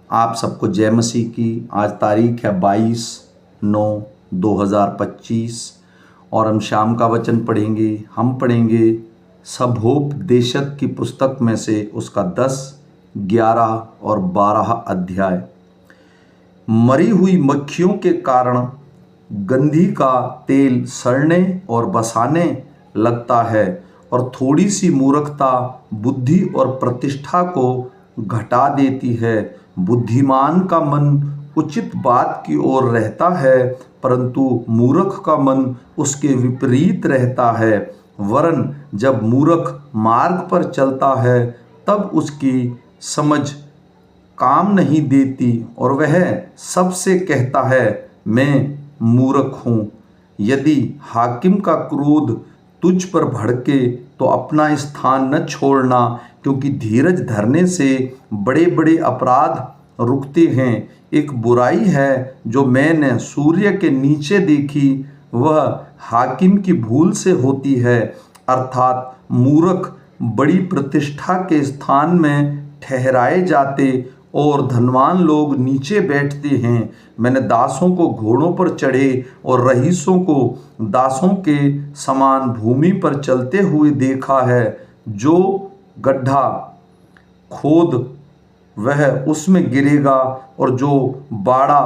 आप सबको जय मसीह की। आज तारीख है 22/9/2025 और हम शाम का वचन पढ़ेंगे। हम पढ़ेंगे सभोपदेशक की पुस्तक में से उसका 10, 11 और 12 अध्याय। मरी हुई मक्खियों के कारण गंधी का तेल सड़ने और बसाने लगता है और थोड़ी सी मूर्खता बुद्धि और प्रतिष्ठा को घटा देती है। बुद्धिमान का मन उचित बात की ओर रहता है, परंतु मूर्ख का मन उसके विपरीत रहता है। वरन जब मूर्ख मार्ग पर चलता है तब उसकी समझ काम नहीं देती और वह सबसे कहता है, मैं मूर्ख हूँ। यदि हाकिम का क्रोध तुझ पर भड़के तो अपना स्थान न छोड़ना, क्योंकि धीरज धरने से बड़े बड़े अपराध रुकते हैं। एक बुराई है जो मैंने सूर्य के नीचे देखी, वह हाकिम की भूल से होती है, अर्थात मूर्ख बड़ी प्रतिष्ठा के स्थान में ठहराए जाते और धनवान लोग नीचे बैठते हैं। मैंने दासों को घोड़ों पर चढ़े और रईसों को दासों के समान भूमि पर चलते हुए देखा है। जो गड्ढा खोद वह उसमें गिरेगा और जो बाड़ा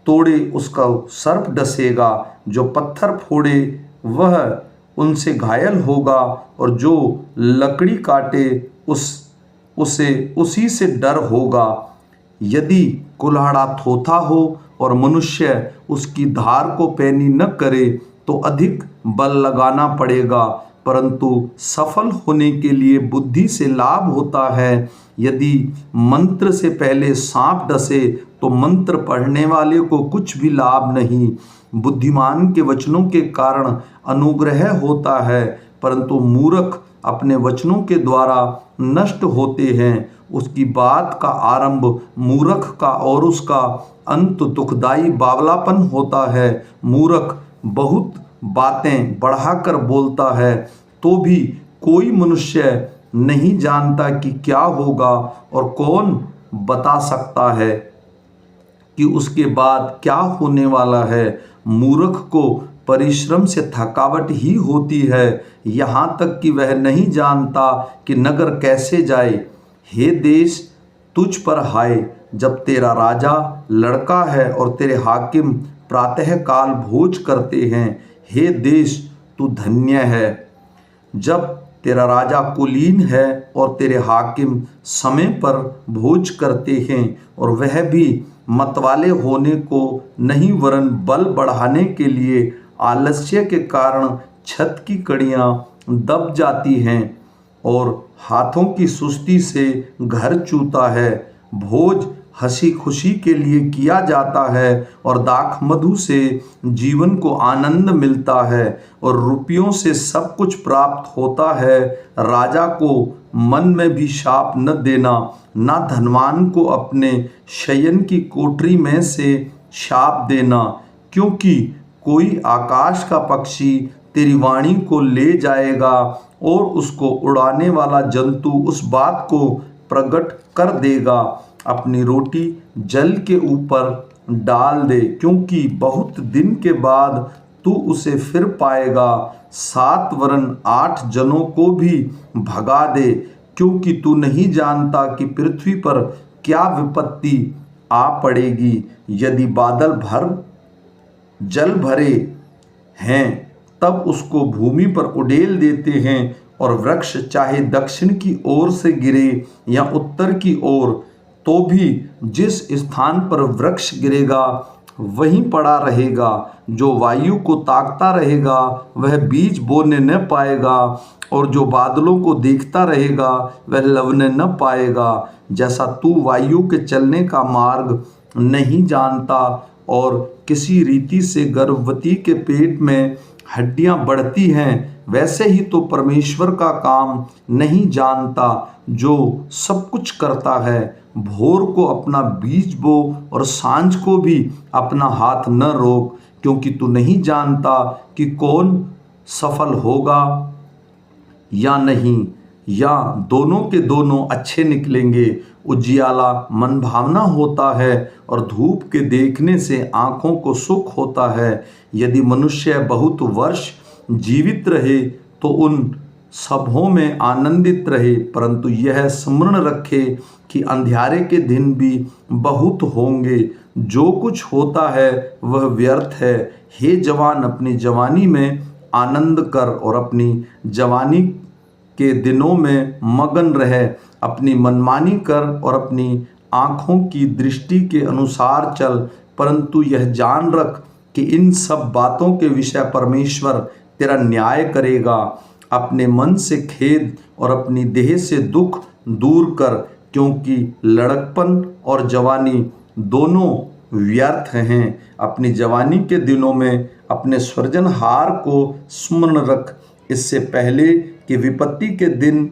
तोड़े उसका सर्प डसेगा। जो पत्थर फोड़े वह उनसे घायल होगा और जो लकड़ी काटे उसे उसी से डर होगा। यदि कुल्हाड़ा थोथा हो और मनुष्य उसकी धार को पैनी न करे तो अधिक बल लगाना पड़ेगा, परंतु सफल होने के लिए बुद्धि से लाभ होता है। यदि मंत्र से पहले सांप डसे तो मंत्र पढ़ने वाले को कुछ भी लाभ नहीं। बुद्धिमान के वचनों के कारण अनुग्रह होता है, परंतु मूर्ख अपने वचनों के द्वारा नष्ट होते हैं। उसकी बात का आरंभ मूर्ख का और उसका अंत दुखदाई बावलापन होता है। मूर्ख बहुत बातें बढ़ाकर बोलता है, तो भी कोई मनुष्य नहीं जानता कि क्या होगा, और कौन बता सकता है कि उसके बाद क्या होने वाला है। मूर्ख को परिश्रम से थकावट ही होती है, यहाँ तक कि वह नहीं जानता कि नगर कैसे जाए। हे देश, तुझ पर हाय, जब तेरा राजा लड़का है और तेरे हाकिम प्रातःकाल भोज करते हैं। हे देश, तू धन्य है जब तेरा राजा कुलीन है और तेरे हाकिम समय पर भोज करते हैं, और वह भी मतवाले होने को नहीं वरन बल बढ़ाने के लिए। आलस्य के कारण छत की कड़ियाँ दब जाती हैं और हाथों की सुस्ती से घर चूता है। भोज हंसी खुशी के लिए किया जाता है और दाख मधु से जीवन को आनंद मिलता है और रुपयों से सब कुछ प्राप्त होता है। राजा को मन में भी शाप न देना, ना धनवान को अपने शयन की कोठरी में से शाप देना, क्योंकि कोई आकाश का पक्षी तेरी वाणी को ले जाएगा और उसको उड़ाने वाला जंतु उस बात को प्रकट कर देगा। अपनी रोटी जल के ऊपर डाल दे, क्योंकि बहुत दिन के बाद तू उसे फिर पाएगा। 7 वरन 8 जनों को भी भगा दे, क्योंकि तू नहीं जानता कि पृथ्वी पर क्या विपत्ति आ पड़ेगी। यदि बादल भर जल भरे हैं तब उसको भूमि पर उड़ेल देते हैं, और वृक्ष चाहे दक्षिण की ओर से गिरे या उत्तर की ओर, तो भी जिस स्थान पर वृक्ष गिरेगा वहीं पड़ा रहेगा। जो वायु को ताकता रहेगा वह बीज बोने न पाएगा, और जो बादलों को देखता रहेगा वह लवने न पाएगा। जैसा तू वायु के चलने का मार्ग नहीं जानता और किसी रीति से गर्भवती के पेट में हड्डियां बढ़ती हैं, वैसे ही तो परमेश्वर का काम नहीं जानता, जो सब कुछ करता है। भोर को अपना बीज बो और सांझ को भी अपना हाथ न रोक, क्योंकि तू नहीं जानता कि कौन सफल होगा या नहीं। या दोनों के दोनों अच्छे निकलेंगे। उजियाला मन भावना होता है और धूप के देखने से आँखों को सुख होता है। यदि मनुष्य बहुत वर्ष जीवित रहे तो उन सबों में आनंदित रहे, परंतु यह स्मरण रखे कि अंधियारे के दिन भी बहुत होंगे। जो कुछ होता है वह व्यर्थ है। हे जवान, अपनी जवानी में आनंद कर और अपनी जवानी के दिनों में मगन रहे। अपनी मनमानी कर और अपनी आँखों की दृष्टि के अनुसार चल, परंतु यह जान रख कि इन सब बातों के विषय परमेश्वर तेरा न्याय करेगा। अपने मन से खेद और अपनी देह से दुख दूर कर, क्योंकि लड़कपन और जवानी दोनों व्यर्थ हैं। अपनी जवानी के दिनों में अपने सृजनहार को स्मरण रख, इससे पहले कि विपत्ति के दिन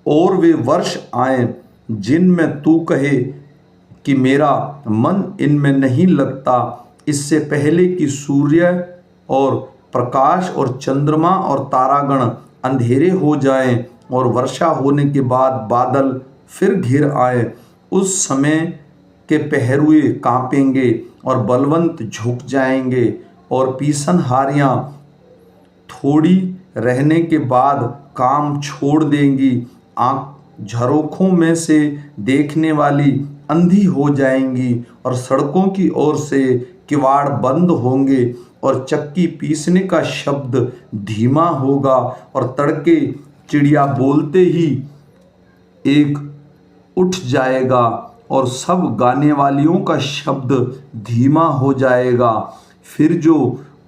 और वे वर्ष आएं जिनमें तू कहे कि मेरा मन इनमें नहीं लगता। इससे पहले कि सूर्य और प्रकाश और चंद्रमा और तारागण अंधेरे हो जाएं और वर्षा होने के बाद बादल फिर घिर आए, उस समय के पहरुए कांपेंगे और बलवंत झुक जाएंगे और पीसनहारियां थोड़ी रहने के बाद काम छोड़ देंगी। आँख झरोखों में से देखने वाली अंधी हो जाएंगी और सड़कों की ओर से किवाड़ बंद होंगे और चक्की पीसने का शब्द धीमा होगा और तड़के चिड़िया बोलते ही एक उठ जाएगा और सब गाने वालियों का शब्द धीमा हो जाएगा। फिर जो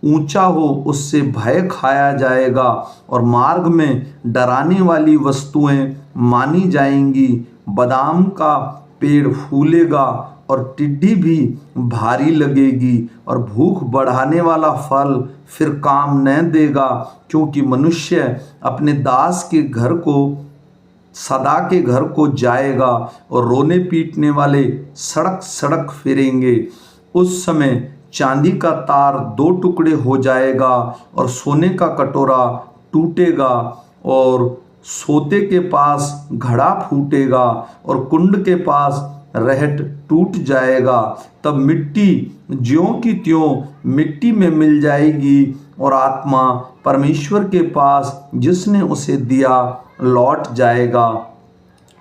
ऊंचा हो उससे भय खाया जाएगा और मार्ग में डराने वाली वस्तुएं मानी जाएंगी। बादाम का पेड़ फूलेगा और टिड्डी भी भारी लगेगी और भूख बढ़ाने वाला फल फिर काम न देगा, क्योंकि मनुष्य अपने दास के घर को सदा के घर को जाएगा और रोने पीटने वाले सड़क सड़क फिरेंगे। उस समय चांदी का तार दो टुकड़े हो जाएगा और सोने का कटोरा टूटेगा और सोते के पास घड़ा फूटेगा और कुंड के पास रहट टूट जाएगा। तब मिट्टी ज्यों की त्यों मिट्टी में मिल जाएगी और आत्मा परमेश्वर के पास जिसने उसे दिया लौट जाएगा।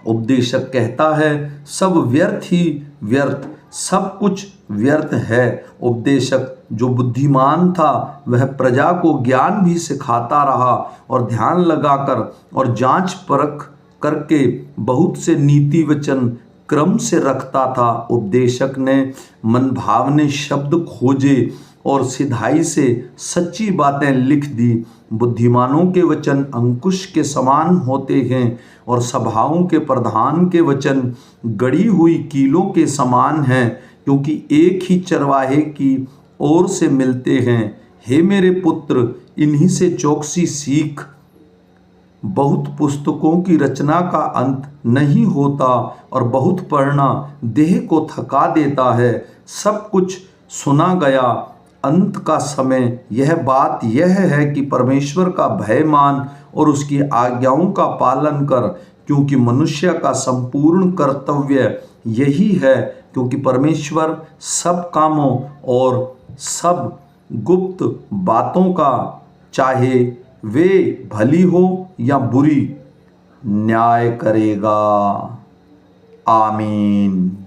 उपदेशक कहता है, सब व्यर्थ ही व्यर्थ, सब कुछ व्यर्थ है। उपदेशक जो बुद्धिमान था वह प्रजा को ज्ञान भी सिखाता रहा और ध्यान लगाकर और जांच परख करके बहुत से नीति वचन क्रम से रखता था। उपदेशक ने मन भावने शब्द खोजे और सिधाई से सच्ची बातें लिख दी। बुद्धिमानों के वचन अंकुश के समान होते हैं और सभाओं के प्रधान के वचन गड़ी हुई कीलों के समान हैं, क्योंकि एक ही चरवाहे की ओर से मिलते हैं। हे मेरे पुत्र, इन्हीं से चौकसी सीख। बहुत पुस्तकों की रचना का अंत नहीं होता और बहुत पढ़ना देह को थका देता है। सब कुछ सुना गया, अंत का समय यह बात यह है कि परमेश्वर का भय मान और उसकी आज्ञाओं का पालन कर, क्योंकि मनुष्य का संपूर्ण कर्तव्य यही है। क्योंकि परमेश्वर सब कामों और सब गुप्त बातों का, चाहे वे भली हो या बुरी, न्याय करेगा। आमीन।